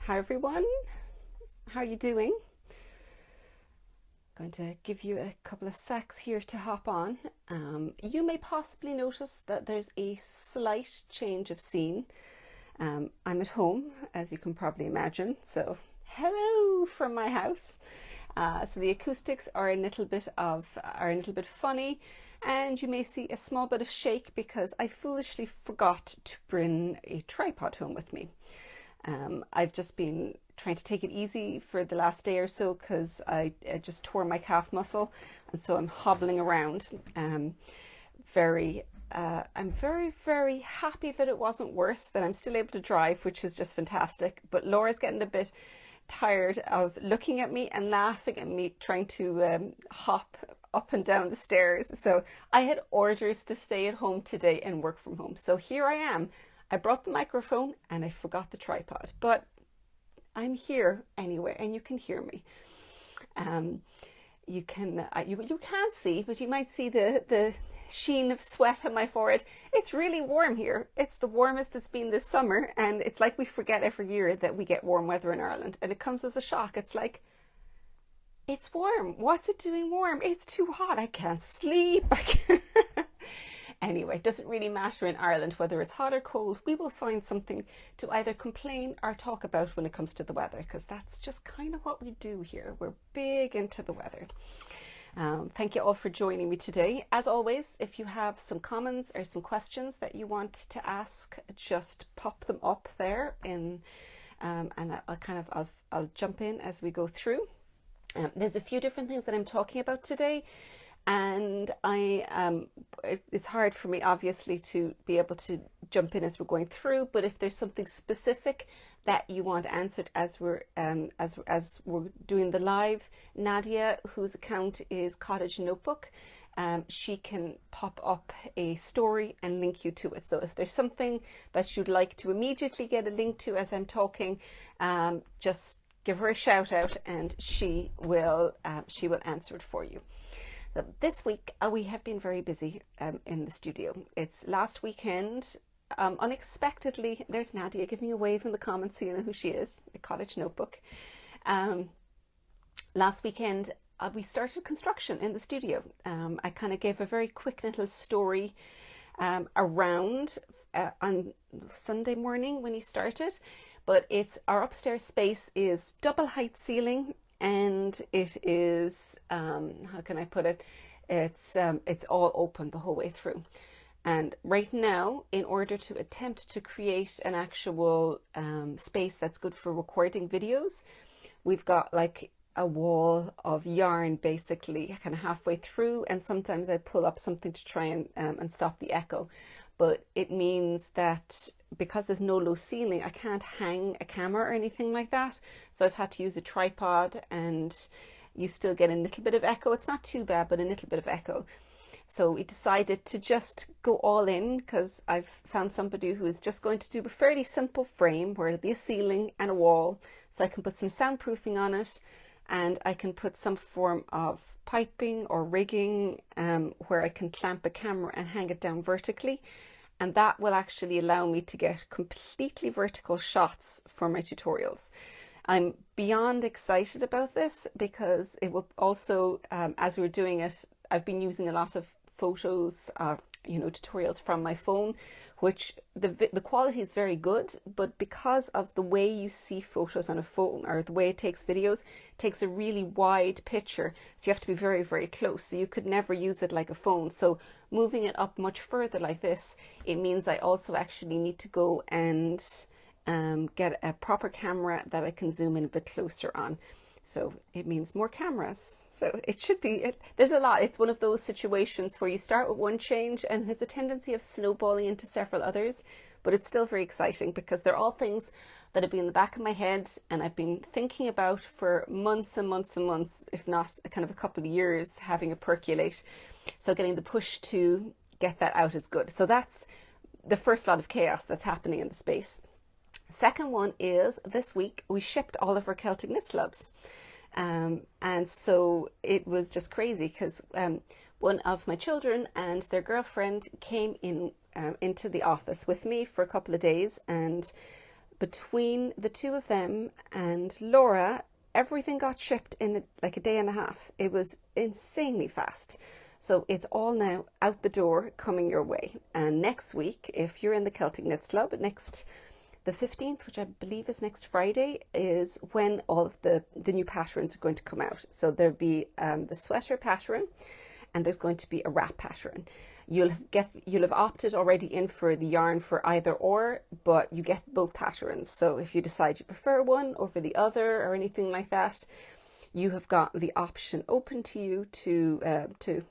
Hi everyone, how are you doing? I'm going to give you a couple of secs here to hop on. You may possibly notice that there's a slight change of scene. I'm at home, as you can probably imagine, so hello from my house. So the acoustics are a little bit funny, and you may see a small bit of shake because I foolishly forgot to bring a tripod home with me. I've just been trying to take it easy for the last day or so because I just tore my calf muscle, and so I'm hobbling around. I'm very, very happy that it wasn't worse, that I'm still able to drive, which is just fantastic. But Laura's getting a bit tired of looking at me and laughing at me trying to hop up and down the stairs. So I had orders to stay at home today and work from home. So here I am. I brought the microphone and I forgot the tripod, but I'm here anyway, and you can hear me. You can't see, but you might see the sheen of sweat on my forehead. It's really warm here. It's the warmest it's been this summer, and it's like we forget every year that we get warm weather in Ireland, and it comes as a shock. It's like, it's warm. What's it doing warm? It's too hot. I can't sleep. Anyway, it doesn't really matter in Ireland whether it's hot or cold. We will find something to either complain or talk about when it comes to the weather, because that's just kind of what we do here. We're big into the weather. Thank you all for joining me today. As always, if you have some comments or some questions that you want to ask, just pop them up there and I'll jump in as we go through. There's a few different things that I'm talking about today. And it's hard for me, obviously, to be able to jump in as we're going through. But if there's something specific that you want answered as we're doing the live, Nadia, whose account is Cottage Notebook, she can pop up a story and link you to it. So if there's something that you'd like to immediately get a link to as I'm talking, just give her a shout out, and she will answer it for you. So this week we have been very busy in the studio. It's last weekend. Unexpectedly, there's Nadia giving a wave in the comments, so you know who she is, the Cottage Notebook. Last weekend we started construction in the studio. I kind of gave a very quick little story around on Sunday morning when he started, but our upstairs space is double height ceiling. And it is, how can I put it? It's all open the whole way through. And right now, in order to attempt to create an actual space that's good for recording videos, we've got like a wall of yarn basically kind of halfway through. And sometimes I pull up something to try and stop the echo. But it means that because there's no low ceiling, I can't hang a camera or anything like that. So I've had to use a tripod, and you still get a little bit of echo. It's not too bad, but a little bit of echo. So we decided to just go all in, because I've found somebody who is just going to do a fairly simple frame where it'll be a ceiling and a wall. So I can put some soundproofing on it, and I can put some form of piping or rigging where I can clamp a camera and hang it down vertically. And that will actually allow me to get completely vertical shots for my tutorials. I'm beyond excited about this because it will also, as we're doing it, I've been using a lot of photos, tutorials from my phone, which the quality is very good, but because of the way you see photos on a phone, or the way it takes videos, it takes a really wide picture, so you have to be very, very close. So you could never use it like a phone. So moving it up much further like this, it means I also actually need to go and get a proper camera that I can zoom in a bit closer on. So it means more cameras. So it should be, there's a lot. It's one of those situations where you start with one change and has a tendency of snowballing into several others, but it's still very exciting because they're all things that have been in the back of my head and I've been thinking about for months and months and months, if not kind of a couple of years, having it percolate. So getting the push to get that out is good. So that's the first lot of chaos that's happening in the space. Second one is this week we shipped all of our Celtic Knits Clubs. And so it was just crazy because one of my children and their girlfriend came into the office with me for a couple of days, and between the two of them and Laura, everything got shipped in like a day and a half. It was insanely fast. So it's all now out the door, coming your way. And next week, if you're in the Celtic Knits Club, the 15th, which I believe is next Friday, is when all of the new patterns are going to come out. So there'll be the sweater pattern, and there's going to be a wrap pattern. You'll have opted already in for the yarn for either or, but you get both patterns. So if you decide you prefer one over the other or anything like that, you have got the option open to you to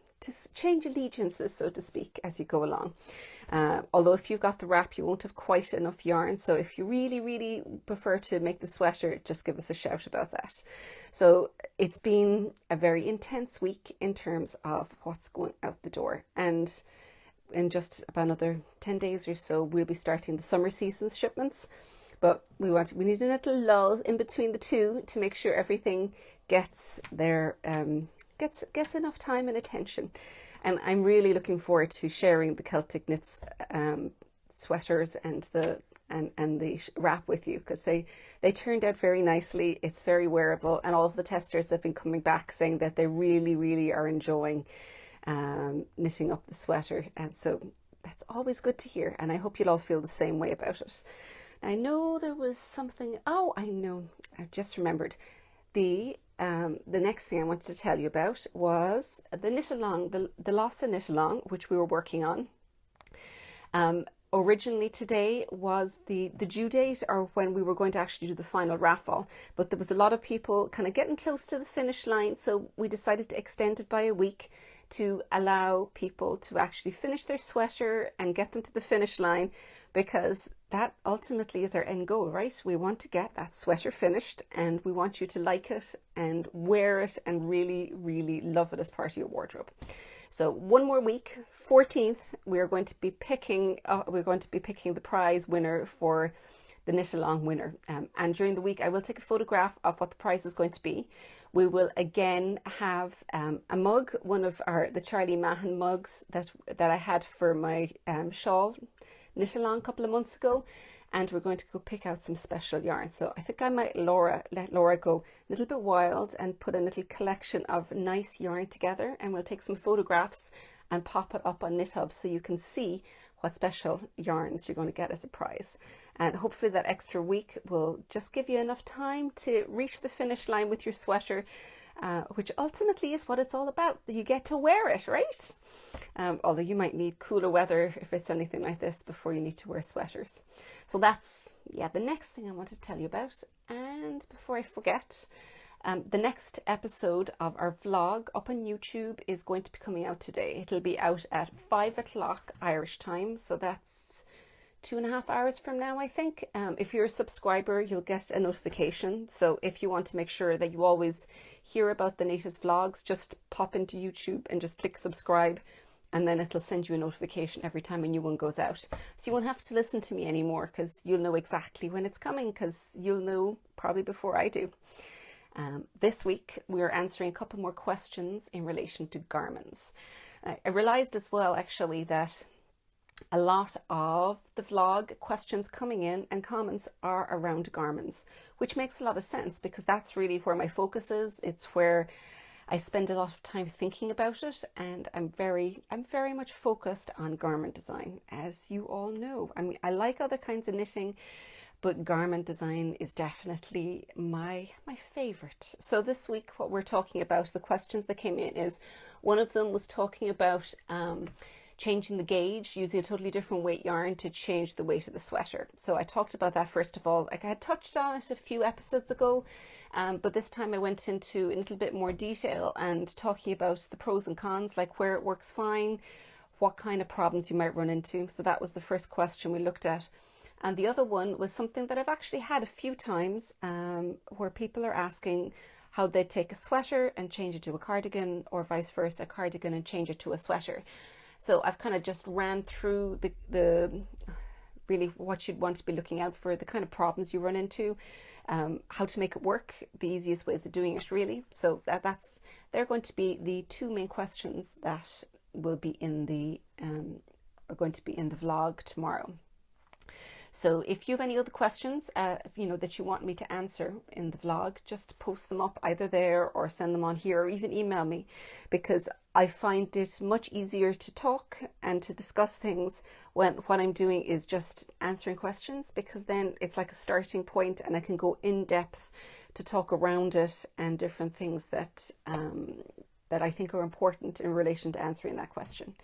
change allegiances, so to speak, as you go along. Although if you've got the wrap, you won't have quite enough yarn. So if you really, really prefer to make the sweater, just give us a shout about that. So it's been a very intense week in terms of what's going out the door. And in just about another 10 days or so, we'll be starting the summer season's shipments. But we need a little lull in between the two to make sure everything gets there, gets enough time and attention. And I'm really looking forward to sharing the Celtic Knits sweaters and the wrap with you, because they turned out very nicely. It's very wearable, and all of the testers have been coming back saying that they really, really are enjoying knitting up the sweater. And so that's always good to hear, and I hope you'll all feel the same way about it. I know there was something, I just remembered. The next thing I wanted to tell you about was the knit along, the Lhasa knit along, which we were working on. Originally today was the due date, or when we were going to actually do the final raffle, but there was a lot of people kind of getting close to the finish line, so we decided to extend it by a week to allow people to actually finish their sweater and get them to the finish line, because that ultimately is our end goal, right? We want to get that sweater finished, and we want you to like it and wear it and really, really love it as part of your wardrobe. So one more week, 14th, we're going to be picking the prize winner for the knit along winner. And during the week, I will take a photograph of what the prize is going to be. We will again have a mug, one of the Charlie Mahan mugs that I had for my shawl knit along a couple of months ago, and we're going to go pick out some special yarn. So I think I might let Laura go a little bit wild and put a little collection of nice yarn together, and we'll take some photographs and pop it up on KnitHub so you can see what special yarns you're going to get as a prize. And hopefully that extra week will just give you enough time to reach the finish line with your sweater, which ultimately is what it's all about. You get to wear it, right? Although you might need cooler weather if it's anything like this before you need to wear sweaters. So that's, the next thing I want to tell you about. And before I forget, the next episode of our vlog up on YouTube is going to be coming out today. It'll be out at 5 o'clock Irish time. So that's 2.5 hours from now, I think. If you're a subscriber, you'll get a notification. So if you want to make sure that you always hear about the latest vlogs, just pop into YouTube and just click subscribe, and then it'll send you a notification every time a new one goes out. So you won't have to listen to me anymore, because you'll know exactly when it's coming, because you'll know probably before I do. This week, we're answering a couple more questions in relation to garments. I realized as well, actually, that a lot of the vlog questions coming in and comments are around garments, which makes a lot of sense, because that's really where my focus is. It's where I spend a lot of time thinking about it, and I'm very much focused on garment design, as you all know. I mean, I like other kinds of knitting, but garment design is definitely my favorite. So this week, what we're talking about, the questions that came in, is one of them was talking about changing the gauge, using a totally different weight yarn to change the weight of the sweater. So I talked about that first of all. Like, I had touched on it a few episodes ago, but this time I went into a little bit more detail and talking about the pros and cons, like where it works fine, what kind of problems you might run into. So that was the first question we looked at. And the other one was something that I've actually had a few times, where people are asking how they take a sweater and change it to a cardigan, or vice versa, a cardigan and change it to a sweater. So I've kind of just ran through the really what you'd want to be looking out for, the kind of problems you run into, how to make it work, the easiest ways of doing it, really. So they're going to be the two main questions that will be in the are going to be in the vlog tomorrow. So if you have any other questions, that you want me to answer in the vlog, just post them up either there or send them on here, or even email me, because I find it much easier to talk and to discuss things when what I'm doing is just answering questions, because then it's like a starting point and I can go in depth to talk around it and different things that that I think are important in relation to answering that question.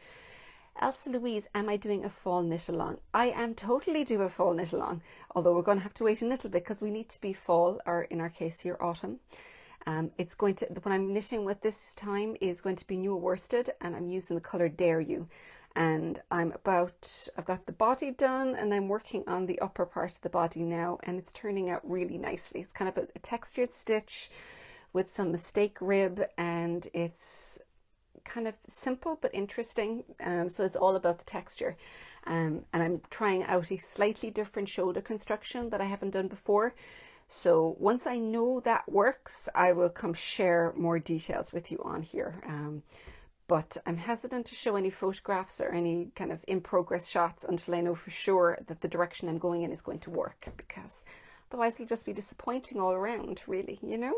Elsa Louise, am I doing a fall knit along? I am totally doing a fall knit along, although we're going to have to wait a little bit because we need to be fall, or in our case here, autumn. It's going to, what I'm knitting with this time is going to be new worsted, and I'm using the colour Dare You. And I've got the body done, and I'm working on the upper part of the body now, and it's turning out really nicely. It's kind of a textured stitch with some mistake rib, and it's kind of simple but interesting, so it's all about the texture, and I'm trying out a slightly different shoulder construction that I haven't done before. So once I know that works, I will come share more details with you on here, but I'm hesitant to show any photographs or any kind of in progress shots until I know for sure that the direction I'm going in is going to work, because otherwise it'll just be disappointing all around, really, you know.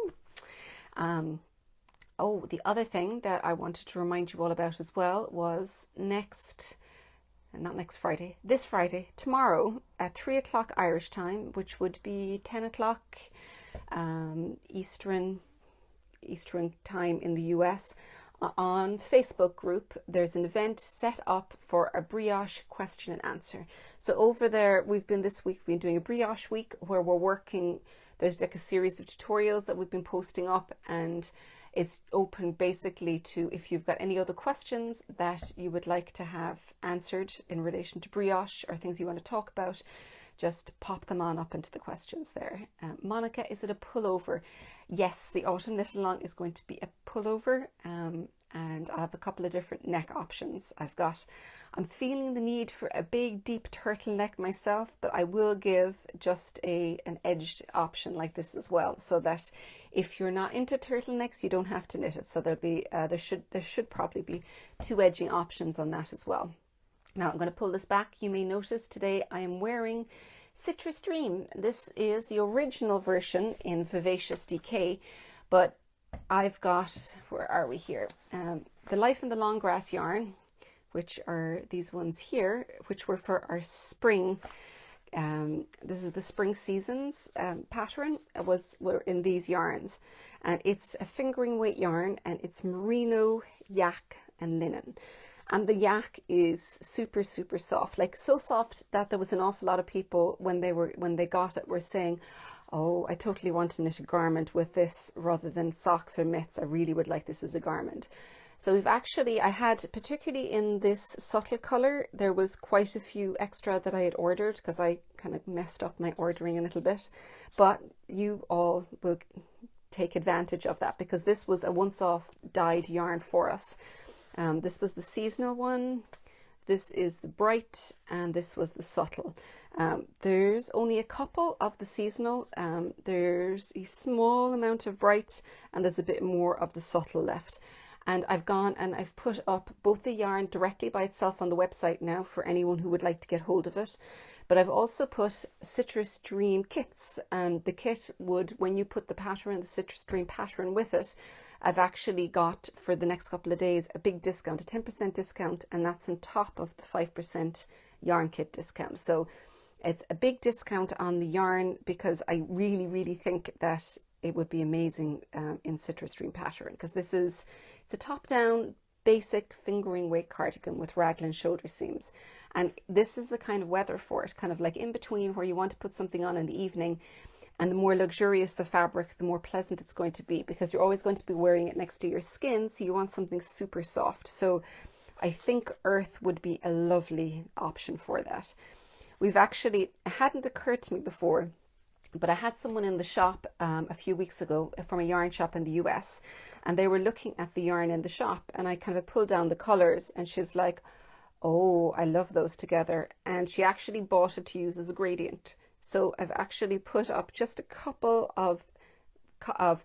Oh, the other thing that I wanted to remind you all about as well was this Friday, tomorrow at 3 o'clock Irish time, which would be 10 o'clock Eastern time in the US, on Facebook group, there's an event set up for a brioche question and answer. So over there, we've been doing a brioche week where we're working, there's like a series of tutorials that we've been posting up, and it's open basically to, if you've got any other questions that you would like to have answered in relation to brioche or things you want to talk about, just pop them on up into the questions there. Monica, is it a pullover? Yes, the autumn knit along is going to be a pullover, and I have a couple of different neck options. I'm feeling the need for a big deep turtleneck myself, but I will give just an edged option like this as well, so that if you're not into turtlenecks, you don't have to knit it. So there should probably be 2 edging options on that as well. Now I'm going to pull this back. You may notice today I am wearing Citrus Dream. This is the original version in Vivacious Decay, but I've got, where are we here? The Life in the Long Grass yarn, which are these ones here, which were for our spring. This is the spring seasons pattern, were in these yarns, and it's a fingering weight yarn, and it's merino, yak and linen. And the yak is super, super soft, like so soft that there was an awful lot of people when they got it were saying, oh, I totally want to knit a garment with this rather than socks or mitts. I really would like this as a garment. So I had, particularly in this subtle color, there was quite a few extra that I had ordered because I kind of messed up my ordering a little bit, but you all will take advantage of that because this was a once-off dyed yarn for us. This was the seasonal one, this is the bright, and this was the subtle. There's only a couple of the seasonal, there's a small amount of bright, and there's a bit more of the subtle left. And I've gone and I've put up both the yarn directly by itself on the website now for anyone who would like to get hold of it. But I've also put Citrus Dream kits, and the kit would, when you put the pattern, the Citrus Dream pattern with it, I've actually got for the next couple of days a big discount, a 10% discount, and that's on top of the 5% yarn kit discount. So it's a big discount on the yarn because I really, really think that it would be amazing in Citrus Dream pattern, because it's a top-down basic fingering weight cardigan with raglan shoulder seams, and this is the kind of weather for it, kind of like in between where you want to put something on in the evening, and the more luxurious the fabric, the more pleasant it's going to be, because you're always going to be wearing it next to your skin, so you want something super soft. So I think earth would be a lovely option for that. It hadn't occurred to me before, but I had someone in the shop a few weeks ago from a yarn shop in the US, and they were looking at the yarn in the shop, and I kind of pulled down the colors, and she's like, oh, I love those together. And she actually bought it to use as a gradient. So I've actually put up just a couple of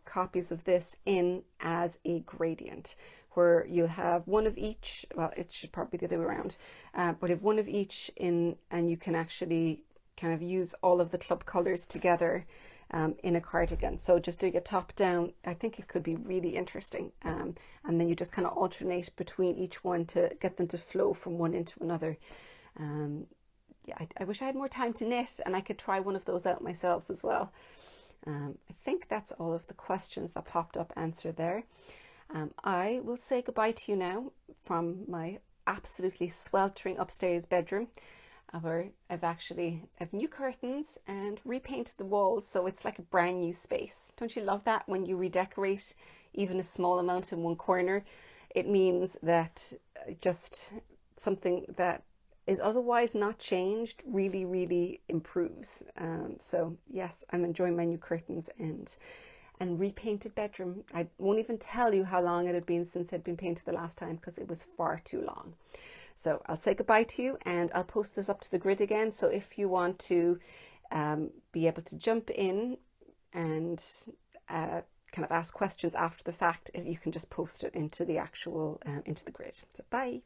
copies of this in as a gradient, where you'll have one of each. Well, it should probably be the other way around, but if one of each in, and you can actually kind of use all of the club colours together in a cardigan. So just doing a top down, I think it could be really interesting. And then you just kind of alternate between each one to get them to flow from one into another. Yeah, I wish I had more time to knit and I could try one of those out myself as well. I think that's all of the questions that popped up answered there. I will say goodbye to you now from my absolutely sweltering upstairs bedroom, where I've new curtains and repainted the walls, so it's like a brand new space. Don't you love that? When you redecorate even a small amount in one corner, it means that just something that is otherwise not changed really, really improves. So yes, I'm enjoying my new curtains and repainted bedroom. I won't even tell you how long it had been since I'd been painted the last time, because it was far too long. So I'll say goodbye to you, and I'll post this up to the grid again. So if you want to be able to jump in and kind of ask questions after the fact, you can just post it into the actual into the grid. So bye.